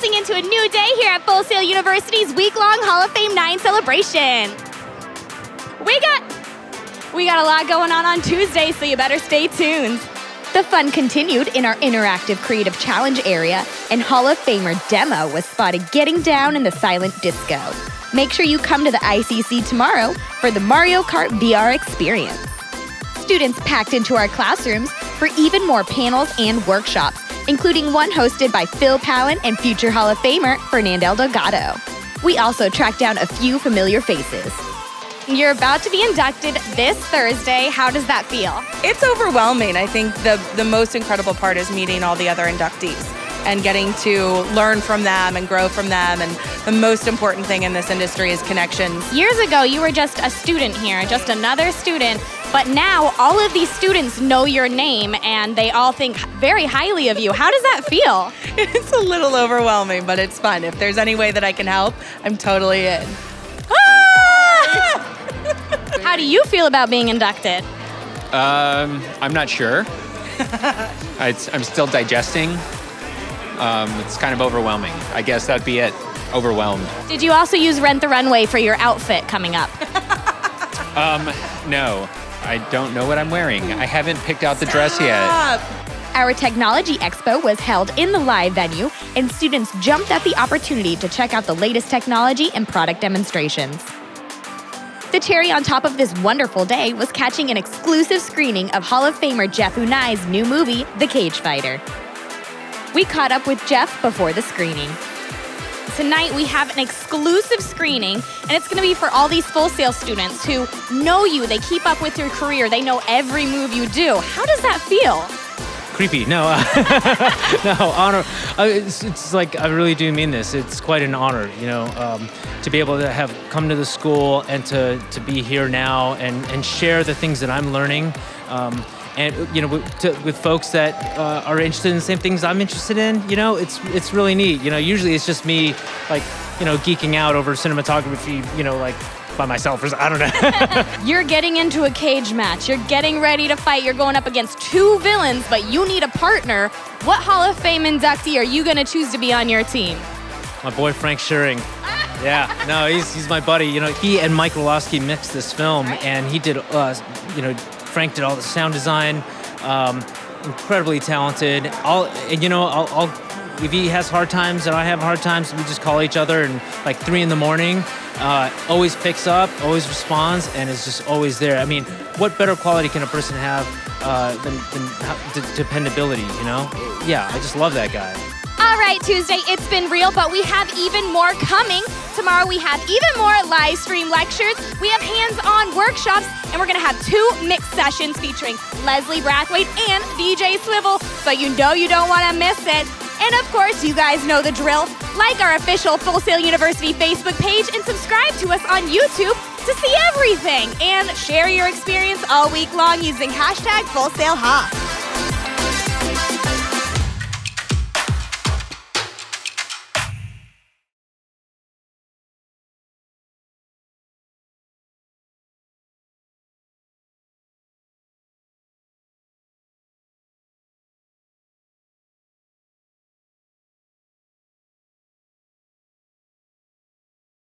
launching into a new day here at Full Sail University's week-long Hall of Fame 9 celebration. We got a lot going on Tuesday, so you better stay tuned. The fun continued in our interactive creative challenge area, and Hall of Famer Demo was spotted getting down in the silent disco. Make sure you come to the ICC tomorrow for the Mario Kart VR experience. Students packed into our classrooms for even more panels and workshops, including one hosted by Phil Palin and future Hall of Famer Fernando Delgado. We also tracked down a few familiar faces. You're about to be inducted this Thursday. How does that feel? It's overwhelming. I think the most incredible part is meeting all the other inductees and getting to learn from them and grow from them. And the most important thing in this industry is connections. Years ago, you were just a student here, just another student. But now all of these students know your name and they all think very highly of you. How does that feel? It's a little overwhelming, but it's fun. If there's any way that I can help, I'm totally in. How do you feel about being inducted? I'm not sure. I'm still digesting. It's kind of overwhelming. I guess that'd be it. Overwhelmed. Did you also use Rent the Runway for your outfit coming up? No. I don't know what I'm wearing. I haven't picked out the dress yet. Our Technology Expo was held in the live venue, and students jumped at the opportunity to check out the latest technology and product demonstrations. The cherry on top of this wonderful day was catching an exclusive screening of Hall of Famer Jeff Unay's new movie, The Cage Fighter. We caught up with Jeff before the screening. Tonight we have an exclusive screening, and it's going to be for all these Full Sail students who know you, they keep up with your career, they know every move you do. How does that feel? Creepy. No, no, honor. It's like, I really do mean this. It's quite an honor, you know, to be able to have come to the school and to be here now and share the things that I'm learning. And, you know, with folks that are interested in the same things I'm interested in, you know, it's really neat. You know, usually it's just me, like, you know, geeking out over cinematography, you know, like, by myself, or I don't know. You're getting into a cage match. You're getting ready to fight. You're going up against two villains, but you need a partner. What Hall of Fame inductee are you going to choose to be on your team? My boy Frank Shearing. Yeah, no, he's my buddy. You know, he and Mike Rolofsky mixed this film, and he did, you know, Frank did all the sound design. Incredibly talented. If he has hard times and I have hard times, we just call each other, and like 3 in the morning, always picks up, always responds, and is just always there. I mean, what better quality can a person have than dependability, you know? Yeah, I just love that guy. All right, Tuesday, it's been real, but we have even more coming. Tomorrow we have even more live stream lectures. We have hands-on workshops, and we're gonna have 2 mixed sessions featuring Leslie Brathwaite and DJ Swivel, so you know you don't wanna miss it. And of course, you guys know the drill. Like our official Full Sail University Facebook page and subscribe to us on YouTube to see everything. And share your experience all week long using #FullSailHawk.